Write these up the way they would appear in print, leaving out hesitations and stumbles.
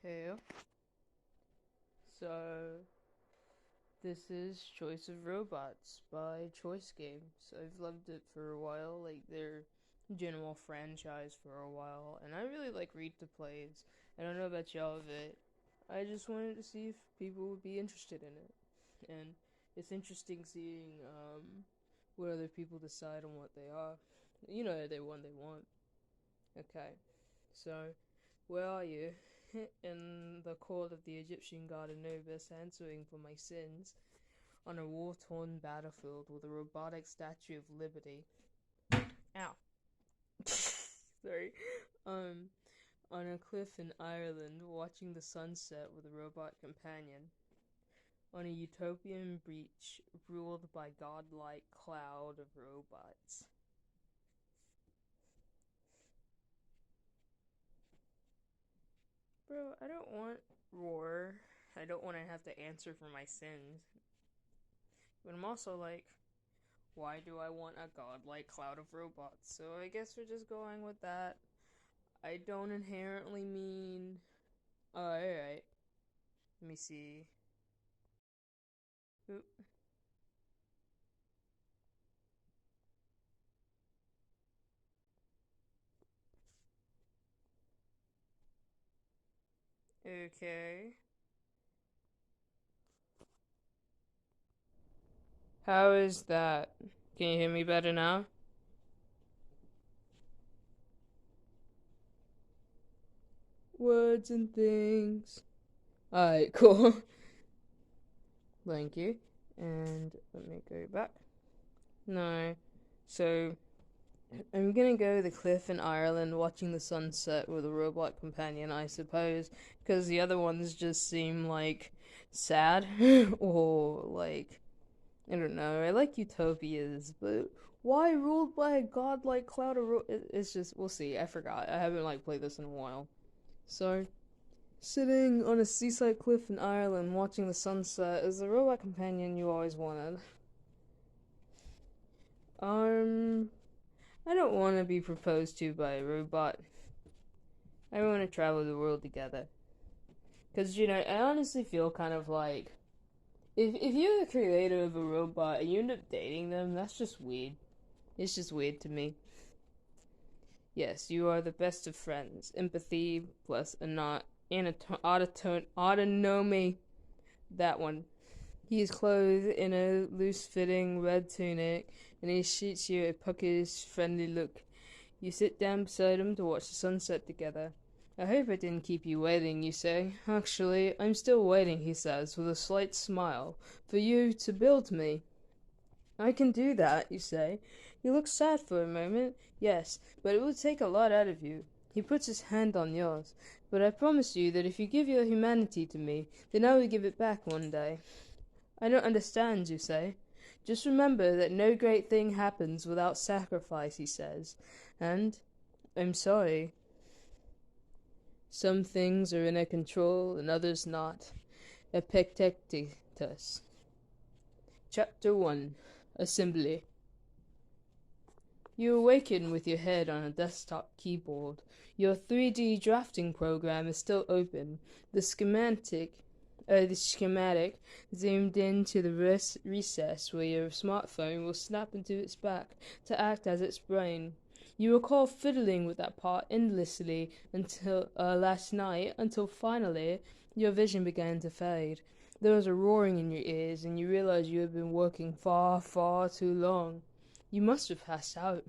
Hey, so this is Choice of Robots by Choice Games. I've loved it for a while, like their general franchise for a while, and I really like read to plays. I don't know about y'all, but I just wanted to see if people would be interested in it. And it's interesting seeing what other people decide on what they are. You know, they want. Okay, so where are you? In the court of the Egyptian god Anubis, answering for my sins, on a war-torn battlefield with a robotic Statue of Liberty. Ow. Sorry. Um, on a cliff in Ireland, watching the sunset with a robot companion. On a utopian beach ruled by godlike cloud of robots. Bro, I don't want war. I don't want to have to answer for my sins. But I'm also like, why do I want a godlike cloud of robots? So I guess we're just going with that. I don't inherently mean. Oh, alright. Let me see. Oop. Okay. How is that? Can you hear me better now? Words and things. Alright, cool. Thank you. And let me go back. No. So, I'm gonna go the cliff in Ireland watching the sunset with a robot companion, I suppose, because the other ones just seem like sad or like I don't know. I like utopias, but why ruled by a godlike cloud of it's just we'll see. I forgot. I haven't like played this in a while. So, sitting on a seaside cliff in Ireland watching the sunset is the robot companion you always wanted. Um I don't want to be proposed to by a robot. I want to travel the world together. Because, I honestly feel kind of like. If you're the creator of a robot and you end up dating them, that's just weird. It's just weird to me. Yes, you are the best of friends. Empathy plus autonomy. That one. He is clothed in a loose-fitting red tunic, and he shoots you a puckish, friendly look. You sit down beside him to watch the sunset together. I hope I didn't keep you waiting, you say. Actually, I'm still waiting, he says, with a slight smile, for you to build me. I can do that, you say. You look sad for a moment. Yes, but it will take a lot out of you. He puts his hand on yours. But I promise you that if you give your humanity to me, then I will give it back one day. I don't understand, you say. Just remember that no great thing happens without sacrifice, he says. And I'm sorry. Some things are in our control and others not. Epictetus. Chapter 1. Assembly. You awaken with your head on a desktop keyboard. Your 3D drafting program is still open. The schematic zoomed into the recess where your smartphone will snap into its back to act as its brain. You recall fiddling with that part endlessly until last night, until finally your vision began to fade. There was a roaring in your ears, and you realized you had been working far, far too long. You must have passed out.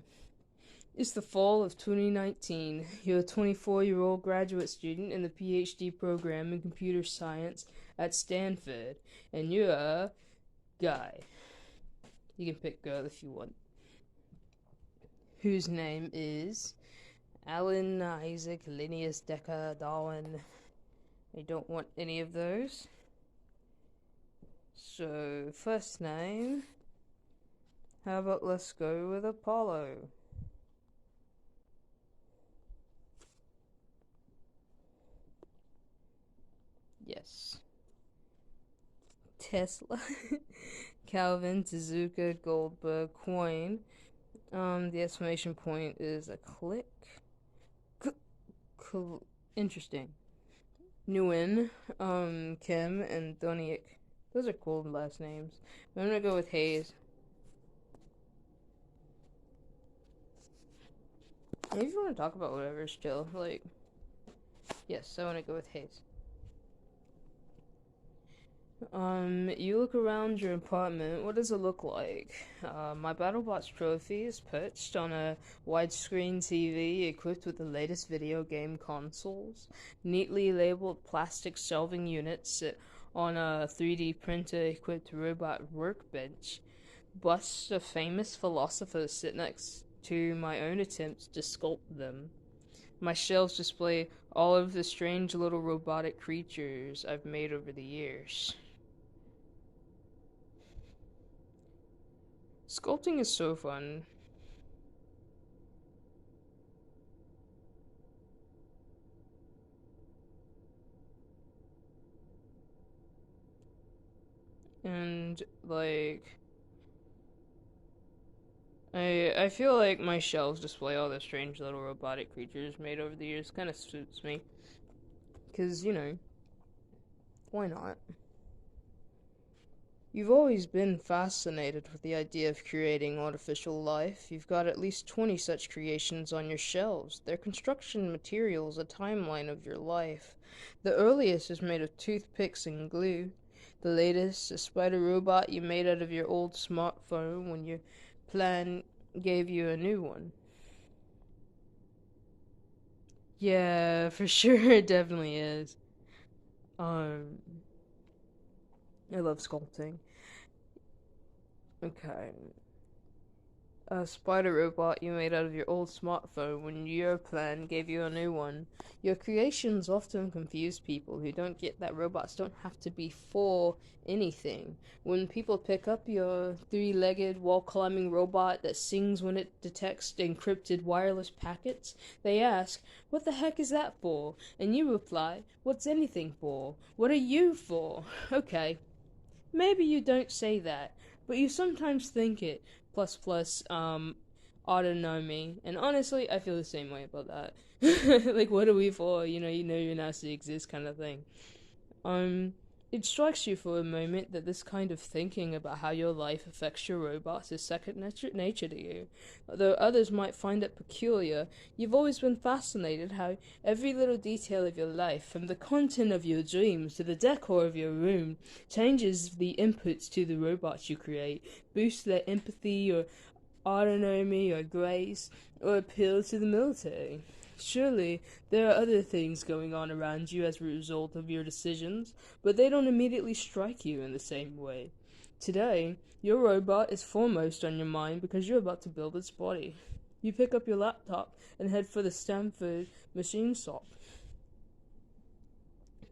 It's the fall of 2019. You're a 24-year-old graduate student in the PhD program in computer science at Stanford, and you're a guy. You can pick girl if you want. Whose name is Alan, Isaac, Linnaeus, Decker, Darwin. I don't want any of those. So, first name. How about let's go with Apollo? Yes. Tesla. Calvin, Tezuka, Goldberg, Coin. The exclamation point is a click. Interesting. Nguyen, Kim, and Doniak. Those are cool last names. I'm gonna go with Hayes. And if you want to talk about whatever, still, like, yes, I want to go with Hayes. You look around your apartment. What does it look like? My BattleBots trophy is perched on a widescreen TV equipped with the latest video game consoles. Neatly labeled plastic shelving units sit on a 3D printer equipped robot workbench. Busts of famous philosophers sit next to my own attempts to sculpt them. My shelves display all of the strange little robotic creatures I've made over the years. Sculpting is so fun. And like I feel like my shelves display all the strange little robotic creatures made over the years kind of suits me cuz why not? You've always been fascinated with the idea of creating artificial life. You've got at least 20 such creations on your shelves. Their construction materials a timeline of your life. The earliest is made of toothpicks and glue. The latest, a spider robot you made out of your old smartphone when your plan gave you a new one. Yeah, for sure it definitely is. Um, I love sculpting. Okay. A spider robot you made out of your old smartphone when your plan gave you a new one. Your creations often confuse people who don't get that robots don't have to be for anything. When people pick up your three-legged wall-climbing robot that sings when it detects encrypted wireless packets, they ask, "What the heck is that for?" And you reply, "What's anything for? What are you for?" Okay, maybe you don't say that, but you sometimes think it. Plus, plus, autonomy. And honestly, I feel the same way about that. Like, what are we for? You're not to exist, kind of thing. Um, it strikes you for a moment that this kind of thinking about how your life affects your robots is second nature to you. Though others might find it peculiar, you've always been fascinated how every little detail of your life, from the content of your dreams to the decor of your room, changes the inputs to the robots you create, boosts their empathy or autonomy or grace, or appeal to the military. Surely there are other things going on around you as a result of your decisions, but they don't immediately strike you in the same way. Today, your robot is foremost on your mind because you're about to build its body. You pick up your laptop and head for the Stanford machine shop.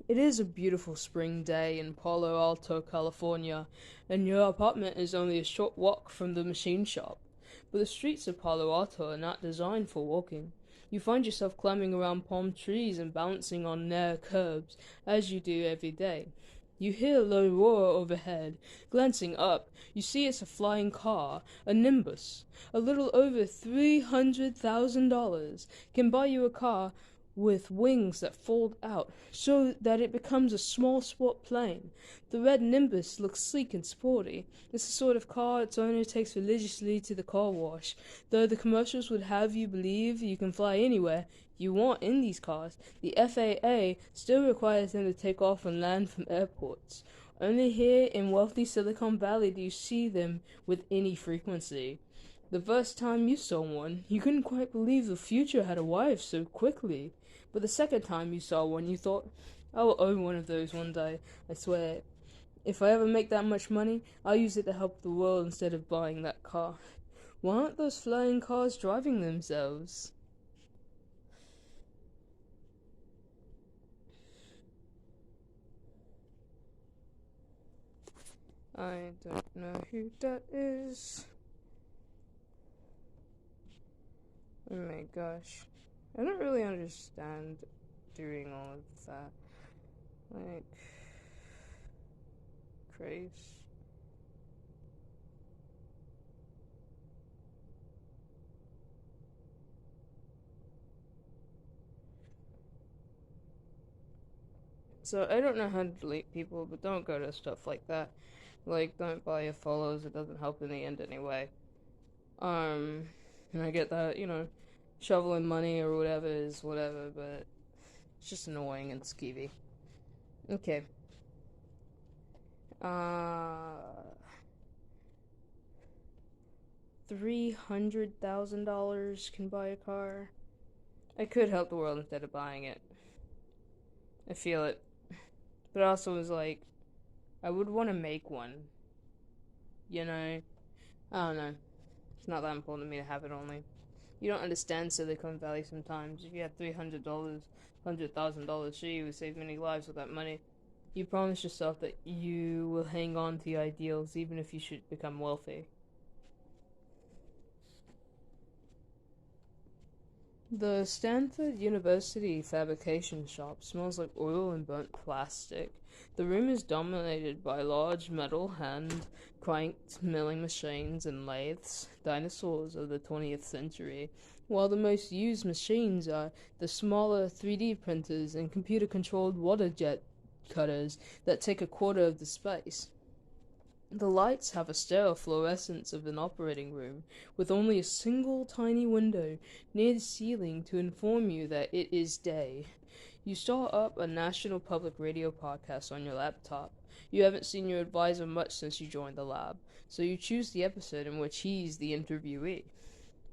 It is a beautiful spring day in Palo Alto, California, and your apartment is only a short walk from the machine shop. But the streets of Palo Alto are not designed for walking. You find yourself climbing around palm trees and balancing on narrow curbs, as you do every day. You hear a low roar overhead. Glancing up, you see it's a flying car, a Nimbus. A little over $300,000 can buy you a car with wings that fold out so that it becomes a small sport plane. The red Nimbus looks sleek and sporty. It's the sort of car its owner takes religiously to the car wash. Though the commercials would have you believe you can fly anywhere you want in these cars, the FAA still requires them to take off and land from airports. Only here in wealthy Silicon Valley do you see them with any frequency. The first time you saw one, you couldn't quite believe the future had arrived so quickly. But the second time you saw one, you thought, "I will own one of those one day, I swear. If I ever make that much money, I'll use it to help the world instead of buying that car." Why aren't those flying cars driving themselves? I don't know who that is. Oh my gosh. I don't really understand doing all of that. Like, craze. So I don't know how to delete people, but don't go to stuff like that. Like, don't buy your follows, it doesn't help in the end anyway. Um, and I get that, shoveling money or whatever is whatever, but it's just annoying and skeevy. Okay. $300,000 can buy a car. I could help the world instead of buying it. I feel it. But also was like, I would want to make one. You know? I don't know. It's not that important to me to have it only. You don't understand Silicon Valley sometimes. If you had $300, $100,000, sure, you would save many lives with that money. You promise yourself that you will hang on to your ideals even if you should become wealthy. The Stanford University fabrication shop smells like oil and burnt plastic. The room is dominated by large metal hand-cranked milling machines and lathes, dinosaurs of the 20th century, while the most used machines are the smaller 3D printers and computer-controlled water jet cutters that take a quarter of the space. The lights have a sterile fluorescence of an operating room, with only a single tiny window near the ceiling to inform you that it is day. You start up a national public radio podcast on your laptop. You haven't seen your advisor much since you joined the lab, so you choose the episode in which he's the interviewee.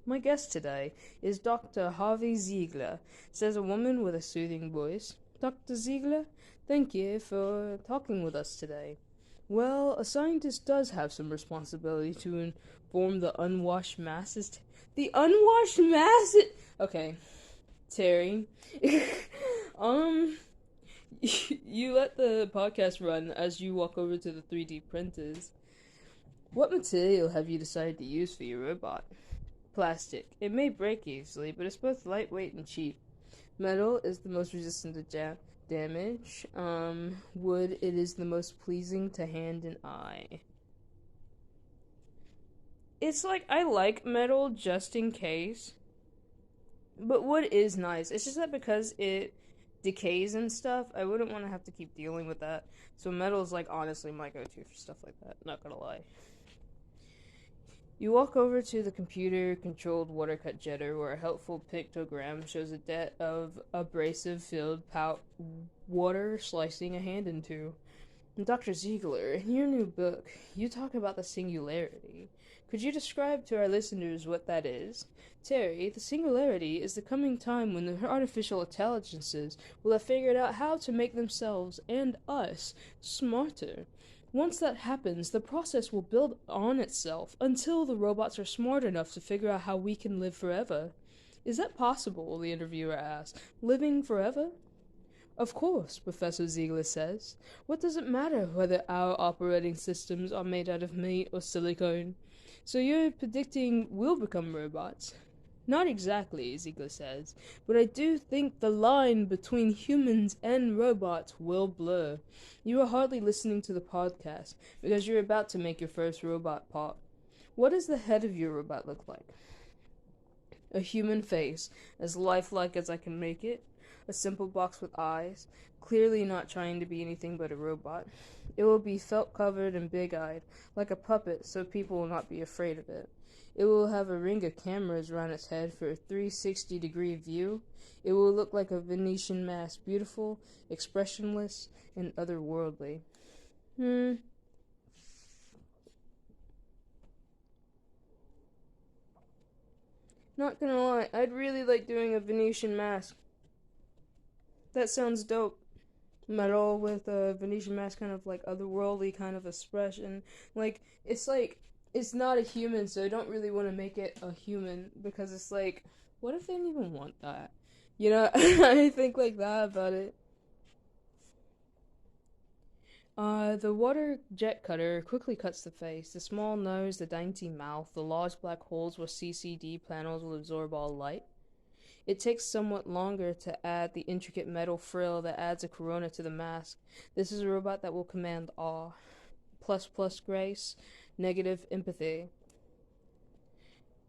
My guest today is Dr. Harvey Ziegler, says a woman with a soothing voice. Dr. Ziegler, thank you for talking with us today. Well, a scientist does have some responsibility to inform the unwashed masses. The unwashed masses? Okay, Terry. You let the podcast run as you walk over to the 3D printers. What material have you decided to use for your robot? Plastic. It may break easily, but it's both lightweight and cheap. Metal is the most resistant to damage. Wood, it is the most pleasing to hand and eye. It's like, I like metal just in case, but wood is nice. It's just that because it decays and stuff, I wouldn't want to have to keep dealing with that. So metal is like honestly my go-to for stuff like that, not gonna lie. You walk over to the computer-controlled water-cut jetter where a helpful pictogram shows a debt of abrasive-filled water slicing a hand in two. Dr. Ziegler, in your new book, you talk about the singularity. Could you describe to our listeners what that is? Terry, the singularity is the coming time when the artificial intelligences will have figured out how to make themselves and us smarter. Once that happens, the process will build on itself until the robots are smart enough to figure out how we can live forever. Is that possible? The interviewer asked. Living forever? Of course, Professor Ziegler says. What does it matter whether our operating systems are made out of meat or silicone? So you're predicting we'll become robots? Not exactly, Ziegler says, but I do think the line between humans and robots will blur. You are hardly listening to the podcast, because you're about to make your first robot pop. What does the head of your robot look like? A human face, as lifelike as I can make it. A simple box with eyes, clearly not trying to be anything but a robot. It will be felt-covered and big-eyed, like a puppet, so people will not be afraid of it. It will have a ring of cameras around its head for a 360-degree view. It will look like a Venetian mask, beautiful, expressionless, and otherworldly. Not gonna lie, I'd really like doing a Venetian mask. That sounds dope. Metal with a Venetian mask, kind of like otherworldly kind of expression. It's not a human, so I don't really want to make it a human, because it's like, what if they didn't even want that? I think like that about it. The water jet cutter quickly cuts the face. The small nose, the dainty mouth, the large black holes where CCD panels will absorb all light. It takes somewhat longer to add the intricate metal frill that adds a corona to the mask. This is a robot that will command awe. ++ grace, negative empathy.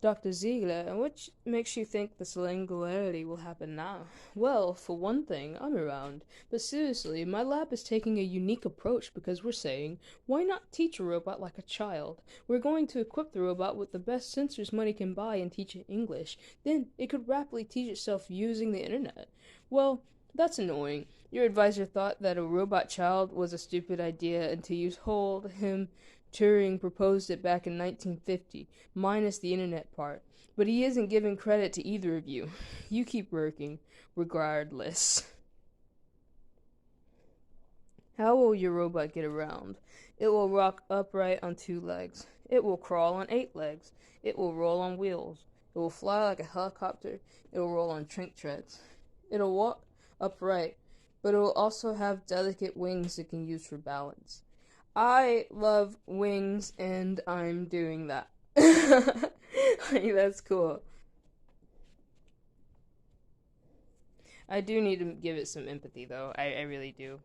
Dr. Ziegler, and what makes you think the singularity will happen now? Well, for one thing, I'm around. But seriously, my lab is taking a unique approach because we're saying, why not teach a robot like a child? We're going to equip the robot with the best sensors money can buy and teach it English. Then it could rapidly teach itself using the internet. Well, that's annoying. Your advisor thought that a robot child was a stupid idea until you told him Turing proposed it back in 1950, minus the internet part. But he isn't giving credit to either of you. You keep working, regardless. How will your robot get around? It will walk upright on 2 legs. It will crawl on 8 legs. It will roll on wheels. It will fly like a helicopter. It will roll on train treads. It will walk upright, but it will also have delicate wings it can use for balance. I love wings, and I'm doing that. Like, that's cool. I do need to give it some empathy, though. I really do.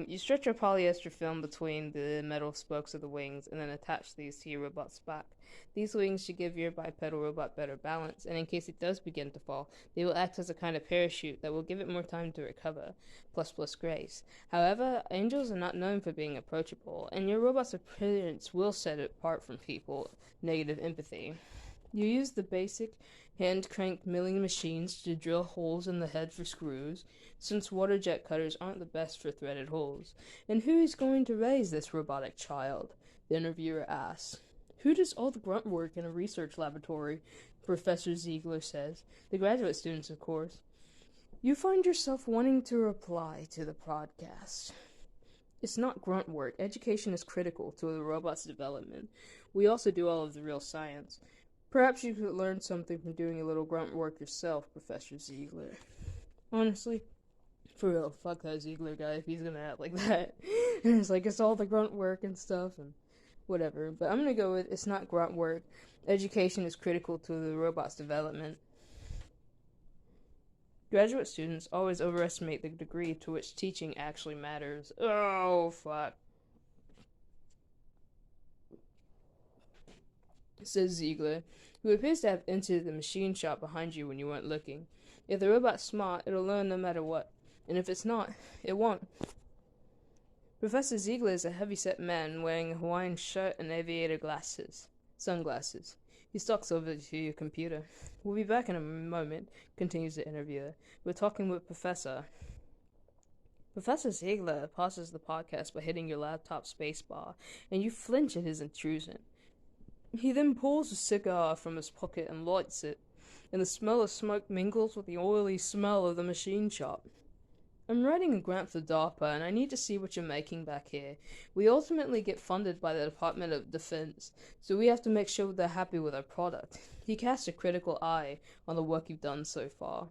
You stretch a polyester film between the metal spokes of the wings and then attach these to your robot's back. These wings should give your bipedal robot better balance, and in case it does begin to fall, they will act as a kind of parachute that will give it more time to recover, plus grace. However, angels are not known for being approachable, and your robot's appearance will set it apart from people. Negative empathy. You use the basic hand-cranked milling machines to drill holes in the head for screws, since water jet cutters aren't the best for threaded holes. And who is going to raise this robotic child? The interviewer asks. Who does all the grunt work in a research laboratory? Professor Ziegler says. The graduate students, of course. You find yourself wanting to reply to the podcast. It's not grunt work. Education is critical to the robot's development. We also do all of the real science. Perhaps you could learn something from doing a little grunt work yourself, Professor Ziegler. Honestly, for real, fuck that Ziegler guy if he's gonna act like that. And it's like, it's all the grunt work and stuff and whatever. But I'm gonna go with, it's not grunt work. Education is critical to the robot's development. Graduate students always overestimate the degree to which teaching actually matters. Oh, fuck. Says Ziegler, who appears to have entered the machine shop behind you when you weren't looking. If the robot's smart, it'll learn no matter what. And if it's not, it won't. Professor Ziegler is a heavy-set man wearing a Hawaiian shirt and aviator sunglasses. He stalks over to your computer. We'll be back in a moment, continues the interviewer. We're talking with Professor. Professor Ziegler pauses the podcast by hitting your laptop spacebar, and you flinch at his intrusion. He then pulls a cigar from his pocket and lights it, and the smell of smoke mingles with the oily smell of the machine shop. I'm writing a grant for DARPA, and I need to see what you're making back here. We ultimately get funded by the Department of Defense, so we have to make sure they're happy with our product. He casts a critical eye on the work you've done so far.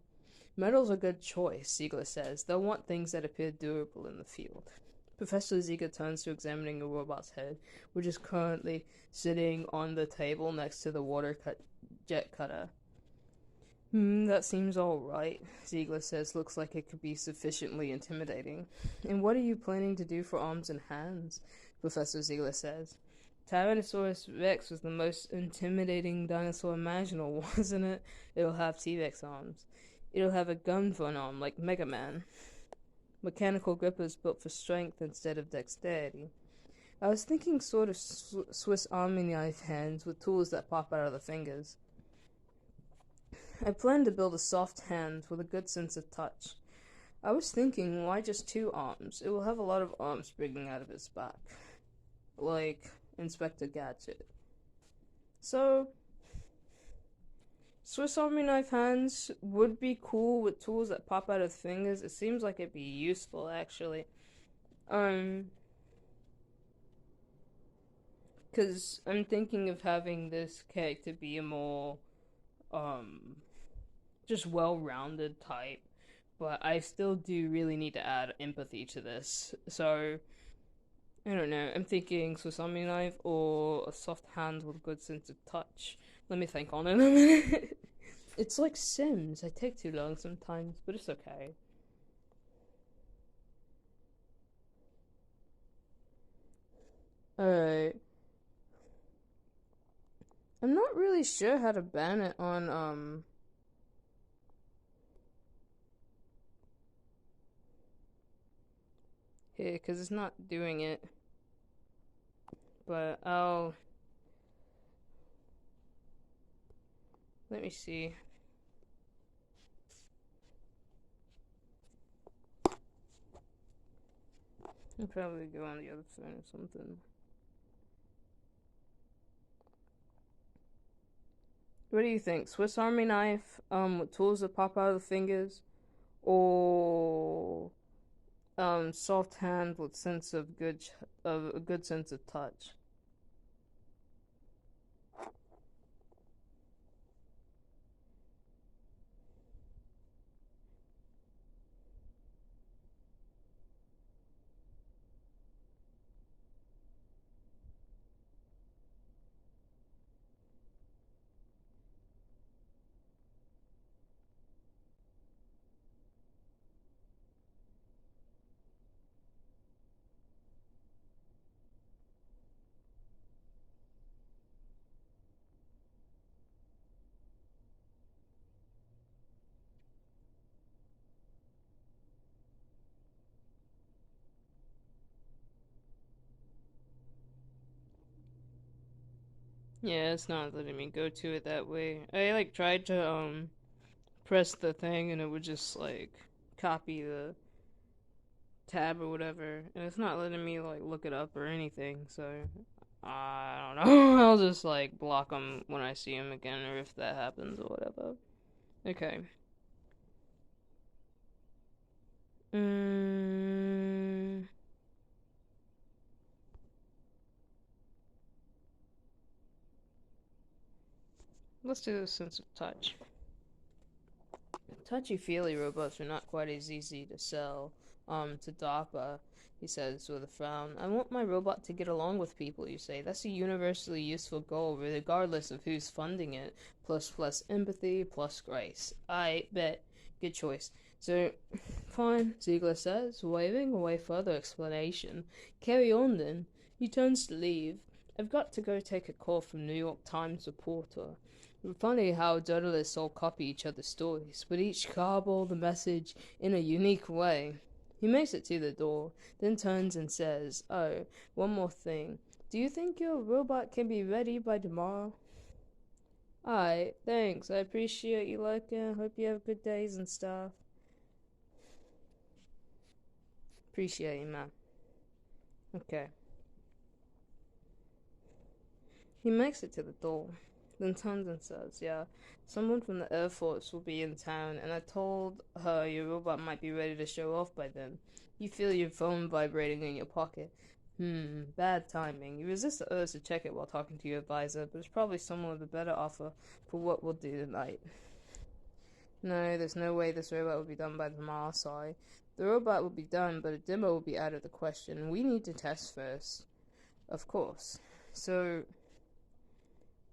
Metal's a good choice, Ziegler says. They'll want things that appear durable in the field. Professor Ziegler turns to examining the robot's head, which is currently sitting on the table next to the jet cutter. That seems alright, Ziegler says. Looks like it could be sufficiently intimidating. And what are you planning to do for arms and hands? Professor Ziegler says. Tyrannosaurus Rex was the most intimidating dinosaur imaginable, wasn't it? It'll have T-Rex arms. It'll have a gun for an arm, like Mega Man. Mechanical grippers built for strength instead of dexterity. I was thinking sort of Swiss Army knife hands with tools that pop out of the fingers. I plan to build a soft hand with a good sense of touch. I was thinking, why just 2 arms? It will have a lot of arms sprigging out of its back. Like Inspector Gadget. So, Swiss Army knife hands would be cool with tools that pop out of fingers. It seems like it'd be useful, actually. Because I'm thinking of having this character be a more, just well-rounded type. But I still do really need to add empathy to this. So, I don't know. I'm thinking Swiss Army knife or a soft hand with a good sense of touch. Let me think on it a minute. It's like Sims. I take too long sometimes, but it's okay. Alright. I'm not really sure how to ban it on, here, because it's not doing it. But let me see. I'll probably go on the other phone or something. What do you think? Swiss Army knife, with tools that pop out of the fingers, or soft hand with sense of of a good sense of touch. Yeah, it's not letting me go to it that way. I like tried to press the thing and it would just like copy the tab or whatever, and it's not letting me like look it up or anything. So I don't know. I'll just like block them when I see them again, or if that happens or whatever. Okay. Mm, let's do a sense of touch. Touchy-feely robots are not quite as easy to sell to DARPA, he says with a frown. I want my robot to get along with people, you say. That's a universally useful goal, regardless of who's funding it. Plus empathy, plus grace. I bet. Good choice. So, fine, Ziegler says, waving away further explanation. Carry on then. He turns to leave. I've got to go take a call from New York Times reporter. Funny how journalists all copy each other's stories, but each garble the message in a unique way. He makes it to the door, then turns and says, "Oh, one more thing. Do you think your robot can be ready by tomorrow?" "Alright, thanks. I appreciate you looking. Hope you have good days and stuff." Appreciate you, man. Okay. He makes it to the door, then turns and says, "Yeah, someone from the Air Force will be in town, and I told her your robot might be ready to show off by then." You feel your phone vibrating in your pocket. Bad timing. You resist the urge to check it while talking to your advisor, but it's probably someone with a better offer for what we'll do tonight. No, there's no way this robot will be done by tomorrow, sorry. The robot will be done, but a demo will be out of the question. We need to test first. Of course. So,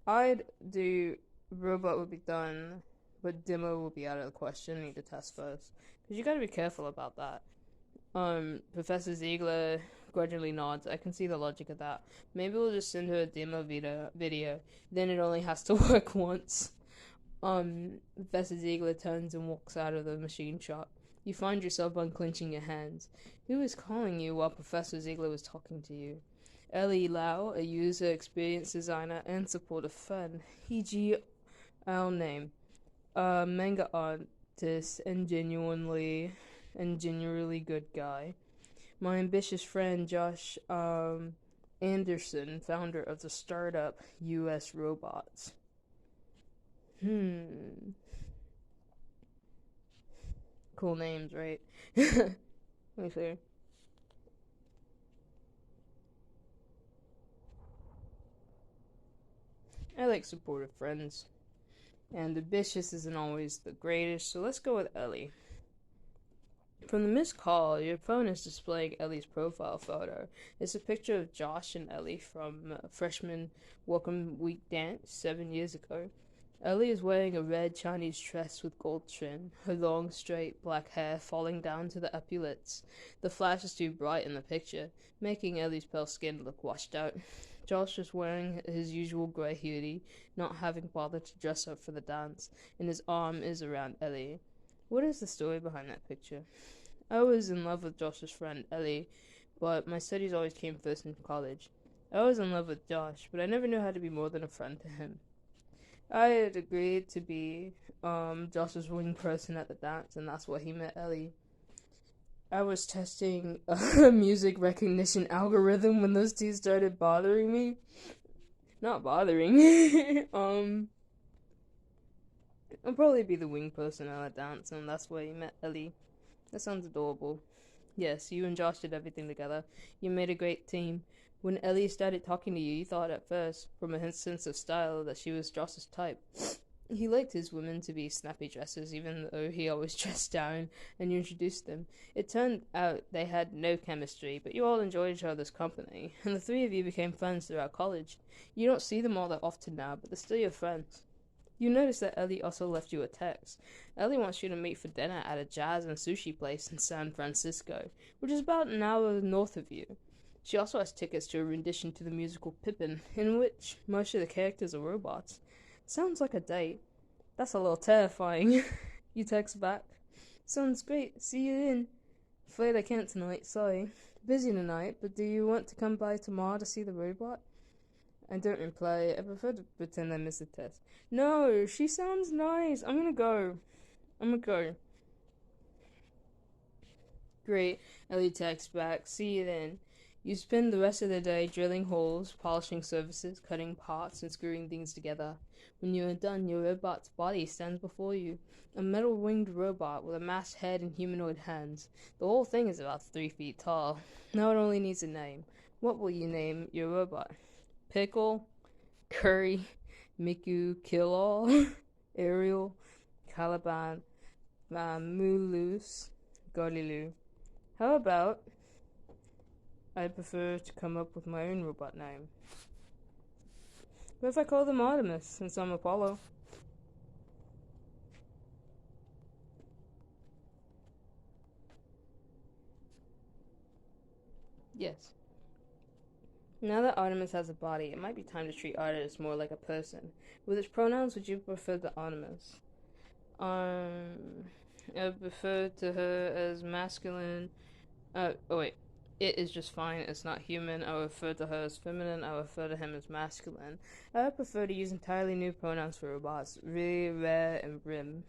I'd do robot would be done, but demo will be out of the question. Need to test first, because you got to be careful about that. Professor Ziegler grudgingly nods. I can see the logic of that. Maybe we'll just send her a demo video. Then it only has to work once. Professor Ziegler turns and walks out of the machine shop. You find yourself unclenching your hands. Who was calling you while Professor Ziegler was talking to you? Ellie Lau, a user experience designer and supportive friend. E.g. our name. A manga artist and genuinely good guy. My ambitious friend Josh Anderson, founder of the startup US Robots. Cool names, right? Let me see. I like supportive friends. And ambitious isn't always the greatest, so let's go with Ellie. From the missed call, your phone is displaying Ellie's profile photo. It's a picture of Josh and Ellie from freshman welcome week dance 7 years ago. Ellie is wearing a red Chinese dress with gold trim, her long, straight black hair falling down to the epaulets. The flash is too bright in the picture, making Ellie's pale skin look washed out. Josh was wearing his usual grey hoodie, not having bothered to dress up for the dance, and his arm is around Ellie. What is the story behind that picture? I was in love with Josh's friend, Ellie, but my studies always came first in college. I was in love with Josh, but I never knew how to be more than a friend to him. I had agreed to be Josh's wing person at the dance, and that's why he met Ellie. I was testing a music recognition algorithm when those two started bothering me. Not bothering. I'll probably be the wing person at a dance, and that's where you met Ellie. That sounds adorable. Yes, you and Josh did everything together. You made a great team. When Ellie started talking to you, you thought at first, from a sense of style, that she was Josh's type. He liked his women to be snappy dresses, even though he always dressed down, and you introduced them. It turned out they had no chemistry, but you all enjoyed each other's company, and the three of you became friends throughout college. You don't see them all that often now, but they're still your friends. You notice that Ellie also left you a text. Ellie wants you to meet for dinner at a jazz and sushi place in San Francisco, which is about an hour north of you. She also has tickets to a rendition to the musical Pippin, in which most of the characters are robots. Sounds like a date. That's a little terrifying. You text back. Sounds great. See you in. Afraid I can't tonight, sorry. Busy tonight, but do you want to come by tomorrow to see the robot? I don't reply. I prefer to pretend I missed the test. No, she sounds nice. I'm gonna go. Great. Ellie texts back. See you then. You spend the rest of the day drilling holes, polishing surfaces, cutting parts, and screwing things together. When you are done, your robot's body stands before you. A metal-winged robot with a masked head and humanoid hands. The whole thing is about 3 feet tall. Now it only needs a name. What will you name your robot? Pickle? Curry? Miku? Kill-All? Ariel? Caliban? Mulus? Golilu? How about... I prefer to come up with my own robot name. What if I call them Artemis, since I'm Apollo? Yes. Now that Artemis has a body, it might be time to treat Artemis more like a person. With which pronouns would you prefer to Artemis? I prefer to her as masculine. It is just fine. It's not human. I refer to her as feminine. I refer to him as masculine. I would prefer to use entirely new pronouns for robots. Re, re, and rim.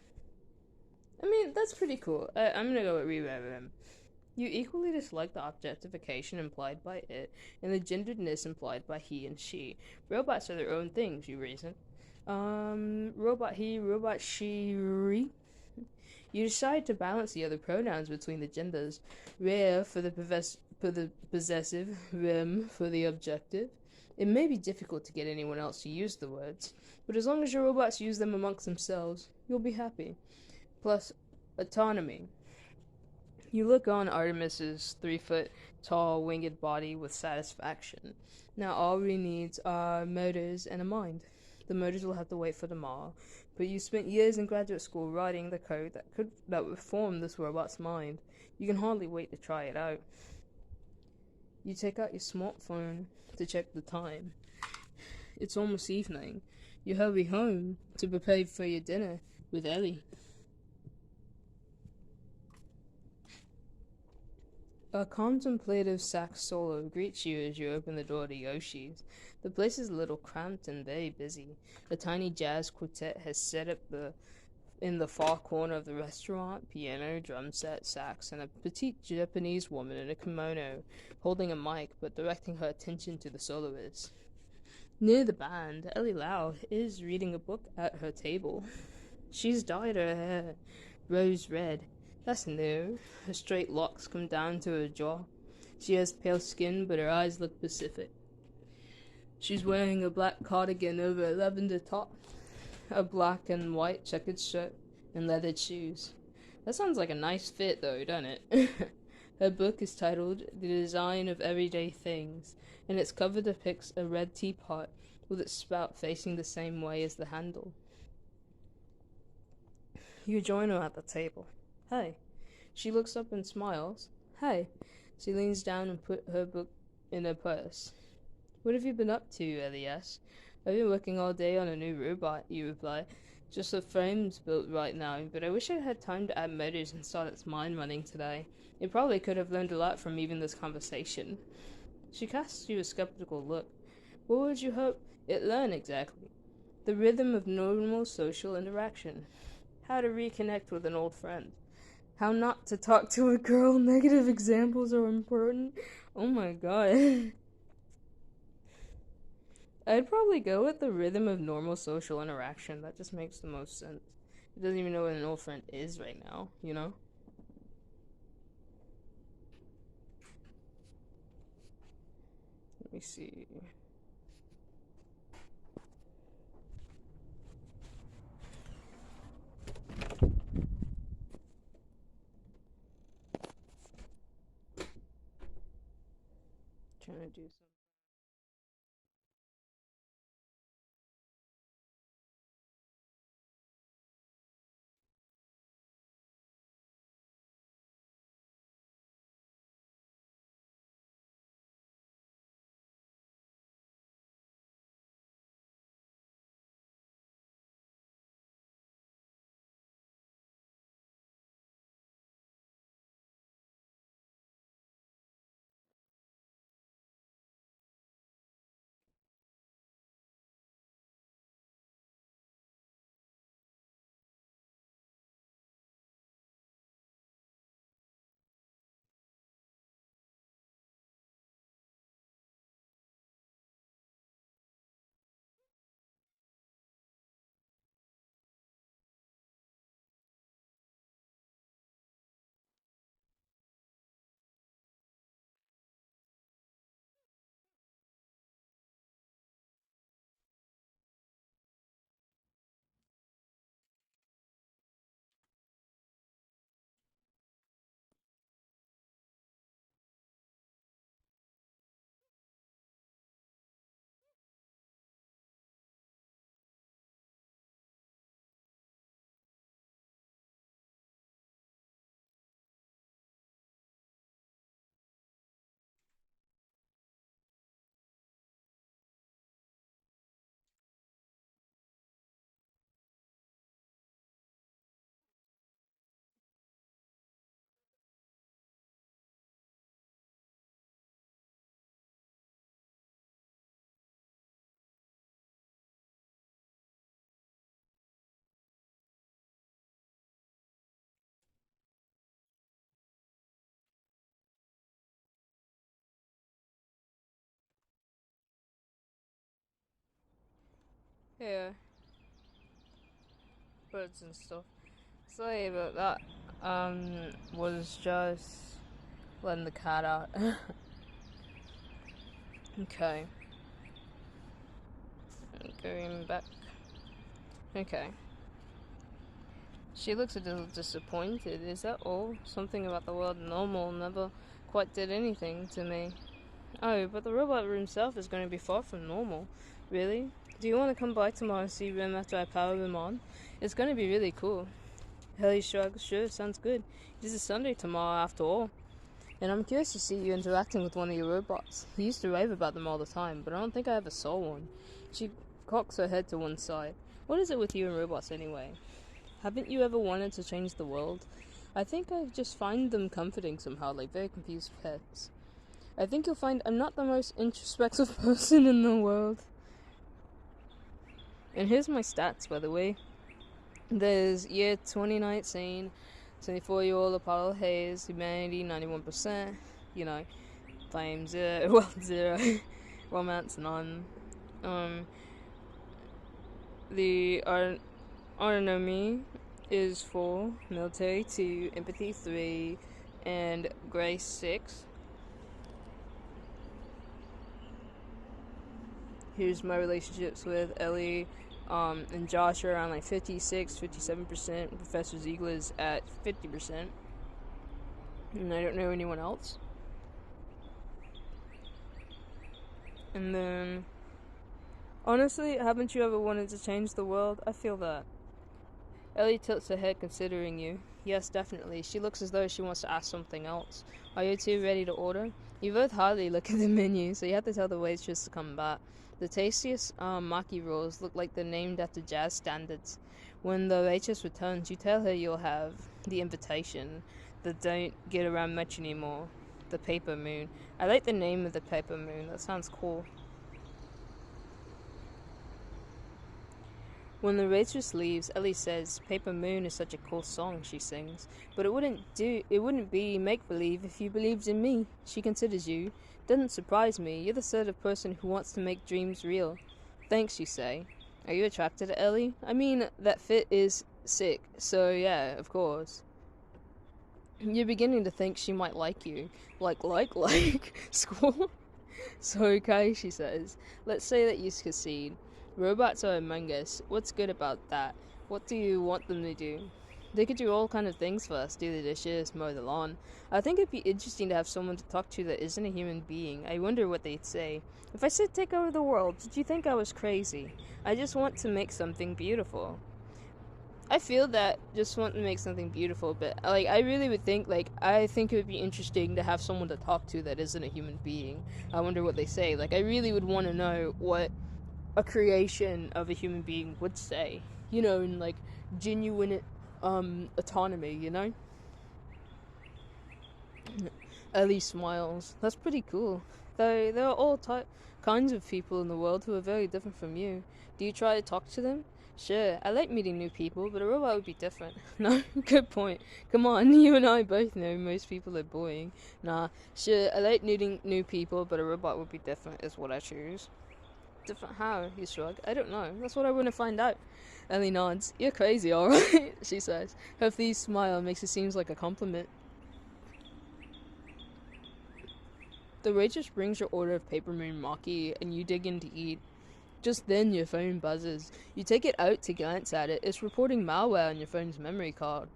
I mean, that's pretty cool. I'm gonna go with re, re, rim. You equally dislike the objectification implied by it and the genderedness implied by he and she. Robots are their own things, you reason. Robot he, robot she, re. You decide to balance the other pronouns between the genders. Re for the possessive, rem for the objective. It may be difficult to get anyone else to use the words, but as long as your robots use them amongst themselves, you'll be happy. Plus, autonomy. You look on Artemis's 3-foot tall winged body with satisfaction. Now all we need are motors and a mind. The motors will have to wait for tomorrow, but you spent years in graduate school writing the code that would form this robot's mind. You can hardly wait to try it out. You take out your smartphone to check the time. It's almost evening. You hurry home to prepare for your dinner with Ellie. A contemplative sax solo greets you as you open the door to Yoshi's. The place is a little cramped and very busy. A tiny jazz quartet has set up in the far corner of the restaurant, piano, drum set, sax, and a petite Japanese woman in a kimono, holding a mic but directing her attention to the soloist. Near the band, Ellie Lau is reading a book at her table. She's dyed her hair rose red. That's new. Her straight locks come down to her jaw. She has pale skin, but her eyes look pacific. She's wearing a black cardigan over a lavender top, a black and white checkered shirt, and leathered shoes. That sounds like a nice fit, though, doesn't it? Her book is titled The Design of Everyday Things, and its cover depicts a red teapot with its spout facing the same way as the handle. You join her at the table. Hey. She looks up and smiles. Hey. She leans down and puts her book in her purse. What have you been up to, Ellie asks. I've been working all day on a new robot, you reply. Just the frame's built right now, but I wish I had time to add motors and start its mind running today. It probably could have learned a lot from even this conversation. She casts you a skeptical look. What would you hope it learned exactly? The rhythm of normal social interaction. How to reconnect with an old friend. How not to talk to a girl. Negative examples are important. Oh my god. I'd probably go with the rhythm of normal social interaction. That just makes the most sense. It doesn't even know what an old friend is right now, you know? Let me see. Trying to do something. Yeah, birds and stuff. Sorry about that. Was just letting the cat out. Okay. Going back. Okay. She looks a little disappointed. Is that all? Something about the word normal never quite did anything to me. Oh, but the robot room itself is going to be far from normal. Really? Do you want to come by tomorrow and see room after I power them on? It's going to be really cool. Helly shrugs. Sure, sounds good. It is a Sunday tomorrow after all. And I'm curious to see you interacting with one of your robots. He used to rave about them all the time, but I don't think I ever saw one. She cocks her head to one side. What is it with you and robots anyway? Haven't you ever wanted to change the world? I think I just find them comforting somehow, like very confused pets. I think you'll find I'm not the most introspective person in the world. And here's my stats, by the way. There's year 2019, 24-year-old Apollo Hayes, humanity 91%, you know, fame 0, well 0, romance none. The autonomy is 4, military 2, empathy 3, and grace 6. Here's my relationships with Ellie and Josh are around like 56-57%. Professor Ziegler's at 50%. And I don't know anyone else. And then, honestly, haven't you ever wanted to change the world? I feel that. Ellie tilts her head, considering you. Yes, definitely. She looks as though she wants to ask something else. Are you two ready to order? You both hardly look at the menu, so you have to tell the waitress to come back. The tastiest maki rolls look like they're named after jazz standards. When the waitress returns, you tell her you'll have the invitation that don't get around much anymore. The Paper Moon. I like the name of the Paper Moon. That sounds cool. When the waitress leaves, Ellie says, "Paper Moon is such a cool song," she sings. "But it wouldn't be make-believe if you believed in me." She considers you. "Doesn't surprise me. You're the sort of person who wants to make dreams real." "Thanks," you say. "Are you attracted to Ellie?" "I mean, that fit is sick, so yeah, of course." You're beginning to think she might like you. Like, school? "So, okay," she says. "Let's say that you succeed. Robots are among us. What's good about that? What do you want them to do?" "They could do all kind of things for us. Do the dishes, mow the lawn. I think it'd be interesting to have someone to talk to that isn't a human being. I wonder what they'd say. If I said take over the world, did you think I was crazy? I just want to make something beautiful." I feel that just want to make something beautiful, but I really would think I think it would be interesting to have someone to talk to that isn't a human being. I wonder what they say. I really would want to know what a creation of a human being would say, in genuine autonomy, Ellie smiles. "That's pretty cool. Though there are all kinds of people in the world who are very different from you. Do you try to talk to them?" "Sure, I like meeting new people, but a robot would be different." "No, good point. Come on, you and I both know most people are boring." "Nah, sure, I like meeting new people, but a robot would be different is what I choose." "Different how?" You shrug. "I don't know. That's what I want to find out." Ellie nods. "You're crazy, alright," she says. Her pleased smile makes it seem like a compliment. The waitress brings your order of Paper Moon Maki, and you dig in to eat. Just then, your phone buzzes. You take it out to glance at it. It's reporting malware on your phone's memory card.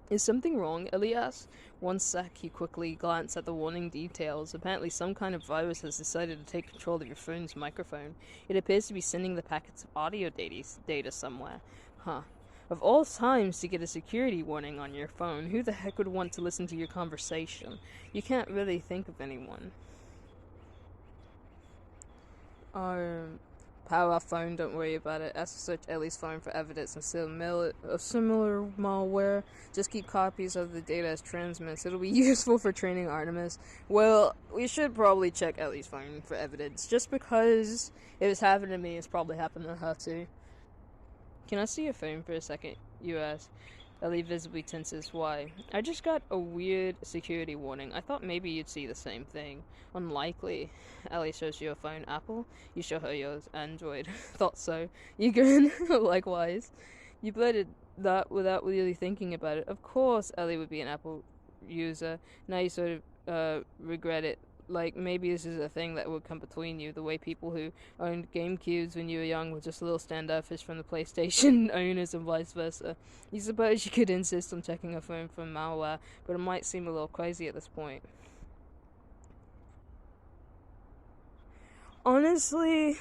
"Is something wrong?" Ellie asks. One sec, you quickly glance at the warning details. Apparently some kind of virus has decided to take control of your phone's microphone. It appears to be sending the packets of audio data somewhere. Huh. Of all times to get a security warning on your phone, who the heck would want to listen to your conversation? You can't really think of anyone. Power off phone, don't worry about it. Ask to search Ellie's phone for evidence of similar malware. Just keep copies of the data as transmits. It'll be useful for training Artemis. Well, we should probably check Ellie's phone for evidence. Just because if it's happened to me, it's probably happened to her too. "Can I see your phone for a second?" you ask. Ellie visibly tenses. "Why?" "I just got a weird security warning. I thought maybe you'd see the same thing." "Unlikely." Ellie shows you your phone. "Apple?" You show her yours. "Android." "Thought so." You grin. "Likewise." You blurted that without really thinking about it. Of course Ellie would be an Apple user. Now you sort of regret it. Maybe this is a thing that would come between you, the way people who owned GameCubes when you were young were just a little standoffish from the PlayStation owners and vice versa. You suppose you could insist on checking a phone for malware, but it might seem a little crazy at this point. Honestly,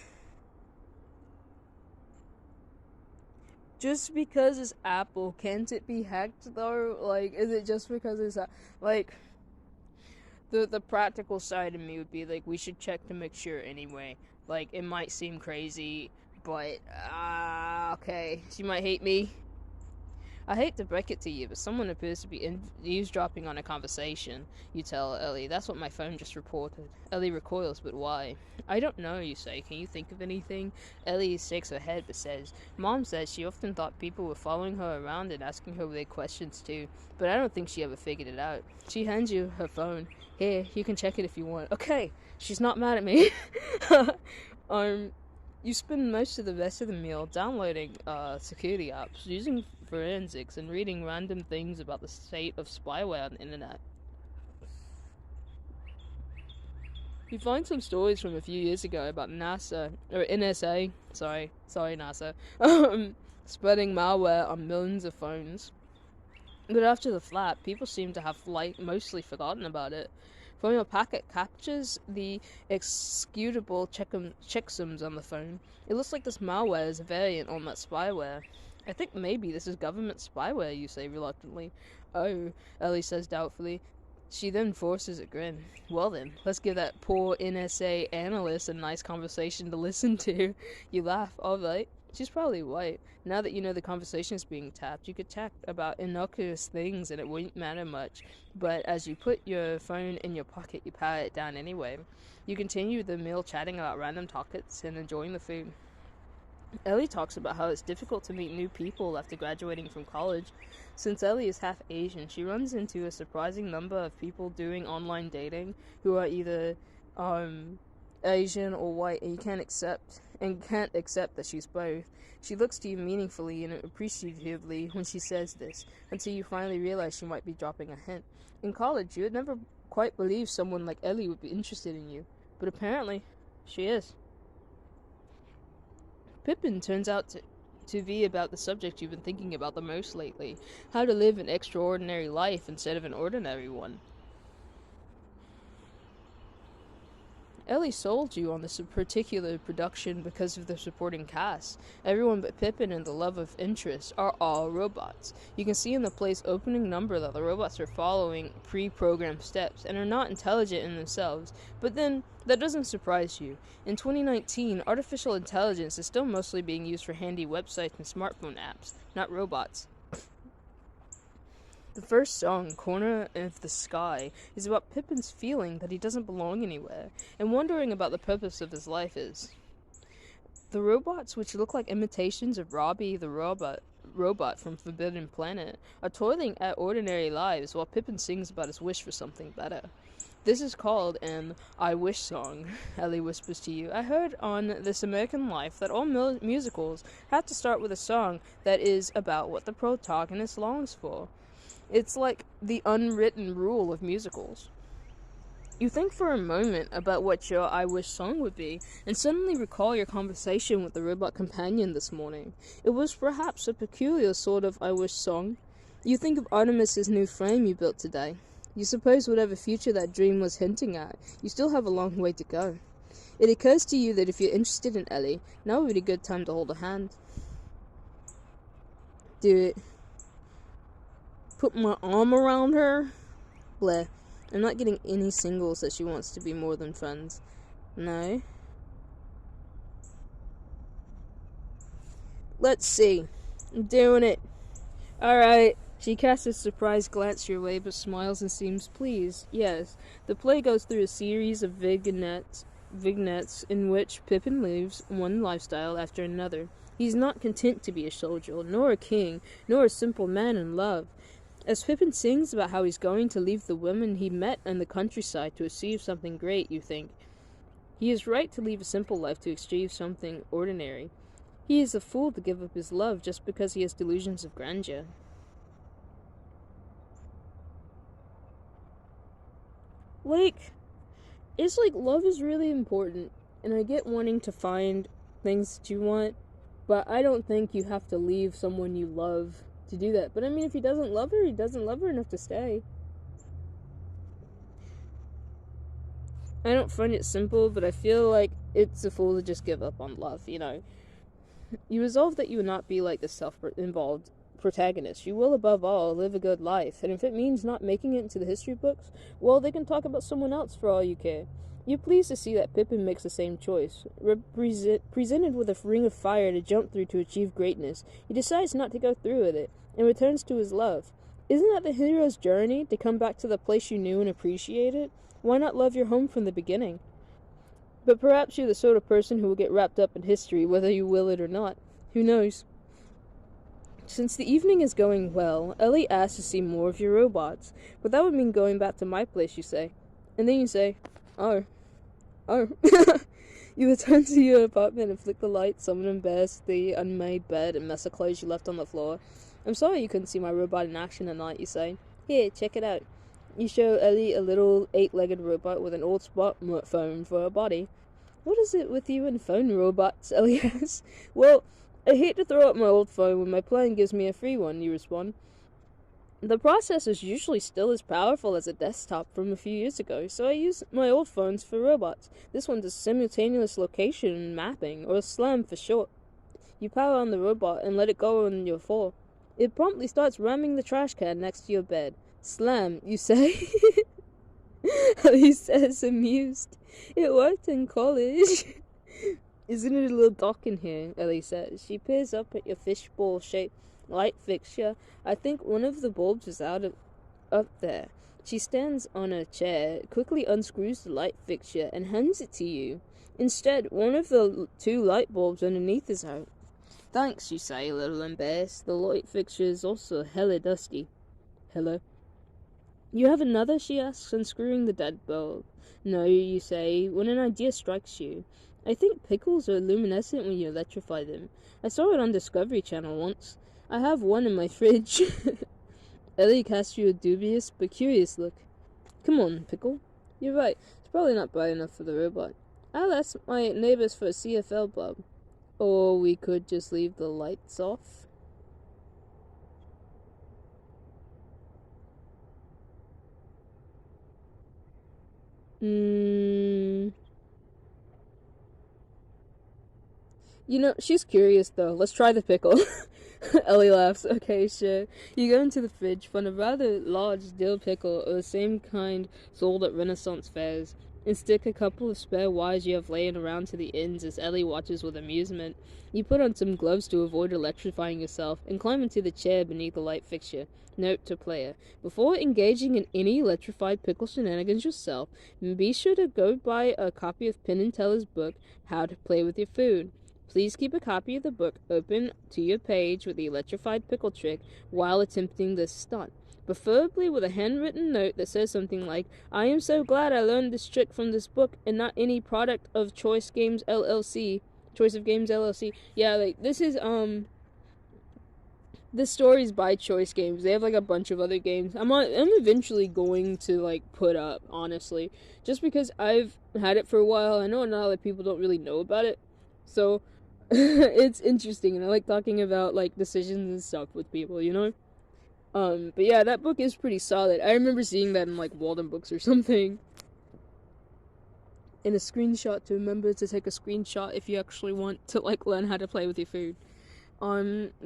just because it's Apple, can't it be hacked though? Is it just because it's the practical side of me would be we should check to make sure anyway. It might seem crazy, but okay, she might hate me. "I hate to break it to you, but someone appears to be eavesdropping on a conversation," you tell Ellie. "That's what my phone just reported." Ellie recoils, "But why?" "I don't know," you say. "Can you think of anything?" Ellie shakes her head but says, "Mom says she often thought people were following her around and asking her weird questions too, but I don't think she ever figured it out." She hands you her phone. "Here, you can check it if you want." "Okay." She's not mad at me. You spend most of the rest of the meal downloading security apps, using forensics, and reading random things about the state of spyware on the internet. You find some stories from a few years ago about NSA, sorry NASA, spreading malware on millions of phones. But after the flap, people seem to have mostly forgotten about it. From your packet captures the executable checksums on the phone. It looks like this malware is a variant on that spyware. I think maybe this is government spyware, you say reluctantly. Oh, Ellie says doubtfully. She then forces a grin. Well then, let's give that poor NSA analyst a nice conversation to listen to. You laugh. Alright. She's probably white. Now that you know the conversation is being tapped, you could chat about innocuous things and it wouldn't matter much. But as you put your phone in your pocket, you pat it down anyway. You continue the meal chatting about random topics and enjoying the food. Ellie talks about how it's difficult to meet new people after graduating from college. Since Ellie is half Asian, she runs into a surprising number of people doing online dating who are either Asian or white, and can't accept that she's both. She looks to you meaningfully and appreciatively when she says this, until you finally realize she might be dropping a hint. In college, you would never quite believe someone like Ellie would be interested in you, but apparently, she is. Pippin turns out to be about the subject you've been thinking about the most lately: how to live an extraordinary life instead of an ordinary one. Ellie sold you on this particular production because of the supporting cast. Everyone but Pippin and the love of interest are all robots. You can see in the play's opening number that the robots are following pre-programmed steps and are not intelligent in themselves, but then that doesn't surprise you. In 2019, artificial intelligence is still mostly being used for handy websites and smartphone apps, not robots. The first song, Corner of the Sky, is about Pippin's feeling that he doesn't belong anywhere, and wondering about the purpose of his life is. The robots, which look like imitations of Robbie the robot from Forbidden Planet, are toiling at ordinary lives while Pippin sings about his wish for something better. This is called an I Wish song, Ellie whispers to you. I heard on This American Life that all musicals have to start with a song that is about what the protagonist longs for. It's like the unwritten rule of musicals. You think for a moment about what your I Wish song would be, and suddenly recall your conversation with the robot companion this morning. It was perhaps a peculiar sort of I Wish song. You think of Artemis's new frame you built today. You suppose whatever future that dream was hinting at, you still have a long way to go. It occurs to you that if you're interested in Ellie, now would be a good time to hold a hand. Do it. Put my arm around her? Bleh. I'm not getting any signals that she wants to be more than friends. No? Let's see. I'm doing it. Alright. She casts a surprised glance your way, but smiles and seems pleased. Yes, the play goes through a series of vignettes in which Pippin lives one lifestyle after another. He's not content to be a soldier, nor a king, nor a simple man in love. As Pippin sings about how he's going to leave the women he met in the countryside to achieve something great, you think, he is right to leave a simple life to achieve something ordinary. He is a fool to give up his love just because he has delusions of grandeur. It's like love is really important, and I get wanting to find things that you want, but I don't think you have to leave someone you love to do that. But I mean, if he doesn't love her, he doesn't love her enough to stay. I don't find it simple, but I feel like it's a fool to just give up on love, you know. You resolve that you will not be like the self-involved protagonist. You will, above all, live a good life, and if it means not making it into the history books, well, they can talk about someone else for all you care. You're pleased to see that Pippin makes the same choice. Presented with a ring of fire to jump through to achieve greatness, he decides not to go through with it, and returns to his love. Isn't that the hero's journey, to come back to the place you knew and appreciated? Why not love your home from the beginning? But perhaps you're the sort of person who will get wrapped up in history, whether you will it or not. Who knows? Since the evening is going well, Ellie asks to see more of your robots. But that would mean going back to my place, you say. And then you say, oh. You return to your apartment and flick the lights, summon and burst the unmade bed and mess of clothes you left on the floor. I'm sorry you couldn't see my robot in action tonight, you say. Here, check it out. You show Ellie a little 8-legged robot with an old smartphone for a body. What is it with you and phone robots? Ellie asks. Well, I hate to throw out my old phone when my plan gives me a free one, you respond. The processor is usually still as powerful as a desktop from a few years ago, so I use my old phones for robots. This one does simultaneous location mapping, or SLAM for short. You power on the robot and let it go on your floor. It promptly starts ramming the trash can next to your bed. Slam, you say? Ellie says, amused. It worked in college. Isn't it a little dark in here? Ellie says. She peers up at your fishbowl-shaped light fixture. I think one of the bulbs is up there. She stands on a chair, quickly unscrews the light fixture, and hands it to you. Instead, one of the two light bulbs underneath is out. Thanks, you say, a little embarrassed. The light fixture is also hella dusty. Hello? You have another? She asks, unscrewing the dead bulb. No, you say, when an idea strikes you. I think pickles are luminescent when you electrify them. I saw it on Discovery Channel once. I have one in my fridge. Ellie casts you a dubious but curious look. Come on, Pickle. You're right. It's probably not bright enough for the robot. I'll ask my neighbors for a CFL bulb. Or we could just leave the lights off. You know, she's curious though. Let's try the pickle. Ellie laughs. Okay, sure. You go into the fridge, find a rather large dill pickle of the same kind sold at Renaissance fairs, and stick a couple of spare wires you have laying around to the ends as Ellie watches with amusement. You put on some gloves to avoid electrifying yourself, and climb into the chair beneath the light fixture. Note to player: before engaging in any electrified pickle shenanigans yourself, be sure to go buy a copy of Penn and Teller's book, How to Play with Your Food. Please keep a copy of the book open to your page with the electrified pickle trick while attempting this stunt, preferably with a handwritten note that says something like, I am so glad I learned this trick from this book and not any product of Choice of Games LLC. Yeah, like, this story's by Choice Games. They have, like, a bunch of other games. I'm eventually going to, like, put up, honestly. Just because I've had it for a while. I know a lot of people don't really know about it. So, it's interesting, and I like talking about, like, decisions and stuff with people, you know? But yeah, that book is pretty solid. I remember seeing that in, like, Walden Books or something. In a screenshot, to remember to take a screenshot if you actually want to, like, learn how to play with your food.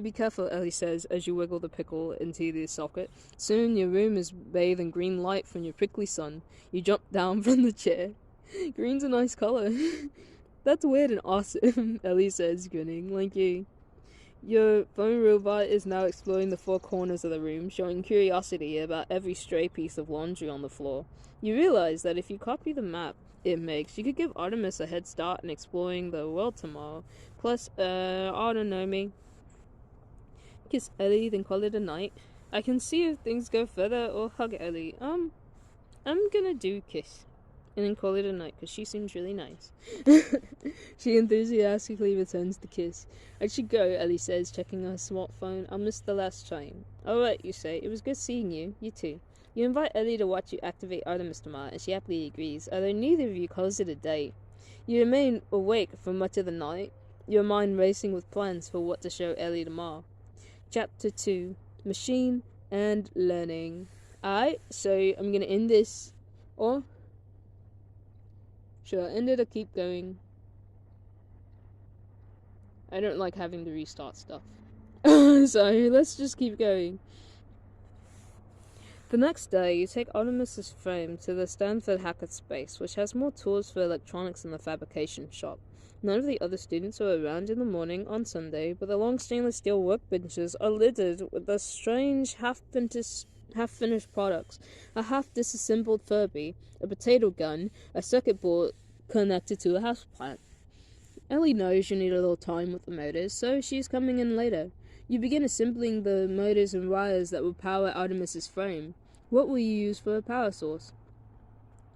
Be careful, Ellie says, as you wiggle the pickle into the socket. Soon your room is bathed in green light from your prickly sun. You jump down from the chair. Green's a nice color. That's weird and awesome, Ellie says, grinning. Like you. Your phone robot is now exploring the four corners of the room, showing curiosity about every stray piece of laundry on the floor. You realize that if you copy the map it makes, you could give Artemis a head start in exploring the world tomorrow. Plus, I don't know me. Kiss Ellie, then call it a night. I can see if things go further, or hug Ellie. I'm gonna do kiss. And then call it a night, because she seems really nice. She enthusiastically returns the kiss. I should go, Ellie says, checking her smartphone. I'll miss the last chime. Alright, you say. It was good seeing you. You too. You invite Ellie to watch you activate Artemis tomorrow, and she happily agrees, although neither of you calls it a date. You remain awake for much of the night, your mind racing with plans for what to show Ellie tomorrow. Chapter 2. Machine and Learning. Alright, so I'm gonna end this, or should I end it or keep going? I don't like having to restart stuff. So let's just keep going. The next day, you take Artemis's frame to the Stanford hackerspace, which has more tools for electronics than the fabrication shop. None of the other students are around in the morning on Sunday, but the long stainless steel workbenches are littered with the strange half-finished products, a half-disassembled Furby, a potato gun, a circuit board connected to a houseplant. Ellie knows you need a little time with the motors, so she's coming in later. You begin assembling the motors and wires that will power Artemis's frame. What will you use for a power source?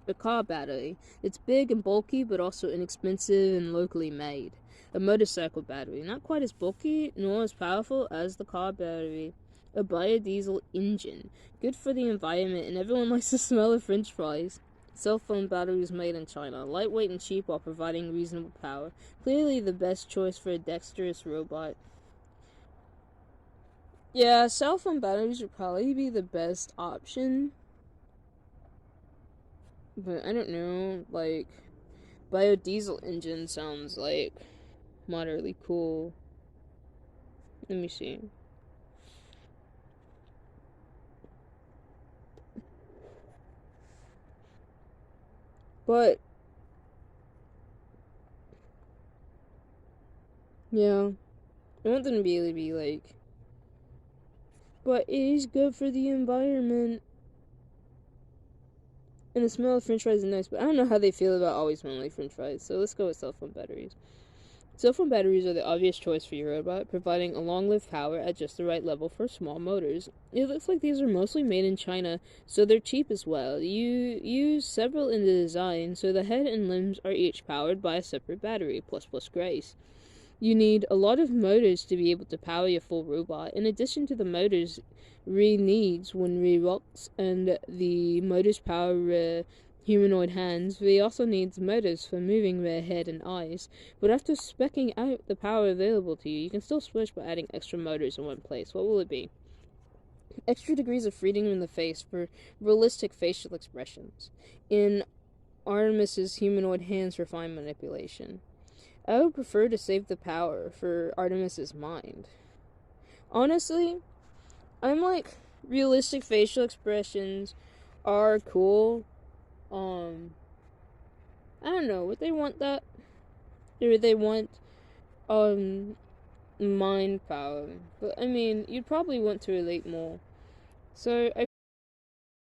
A car battery. It's big and bulky, but also inexpensive and locally made. A motorcycle battery, not quite as bulky nor as powerful as the car battery. A biodiesel engine, good for the environment, and everyone likes the smell of French fries. Cell phone batteries made in China, lightweight and cheap while providing reasonable power. Clearly the best choice for a dexterous robot. Yeah, cell phone batteries would probably be the best option. But I don't know, like, biodiesel engine sounds like moderately cool. Let me see. But yeah, I want them to really be like, but it is good for the environment. And the smell of french fries is nice, but I don't know how they feel about always smelling like french fries, so let's go with cell phone batteries. Cell phone batteries are the obvious choice for your robot, providing a long-lived power at just the right level for small motors. It looks like these are mostly made in China, so they're cheap as well. You use several in the design, so the head and limbs are each powered by a separate battery, plus grace. You need a lot of motors to be able to power your full robot. In addition to the motors Re needs when Re walks and the motors power humanoid hands, Re also needs motors for moving their head and eyes. But after speccing out the power available to you, you can still switch by adding extra motors in one place. What will it be? Extra degrees of freedom in the face for realistic facial expressions. In Artemis's humanoid hands for fine manipulation. I would prefer to save the power for Artemis's mind. Honestly, I'm like, realistic facial expressions are cool. I don't know, would they want that? Or would they want, mind power? But I mean, you'd probably want to relate more. So I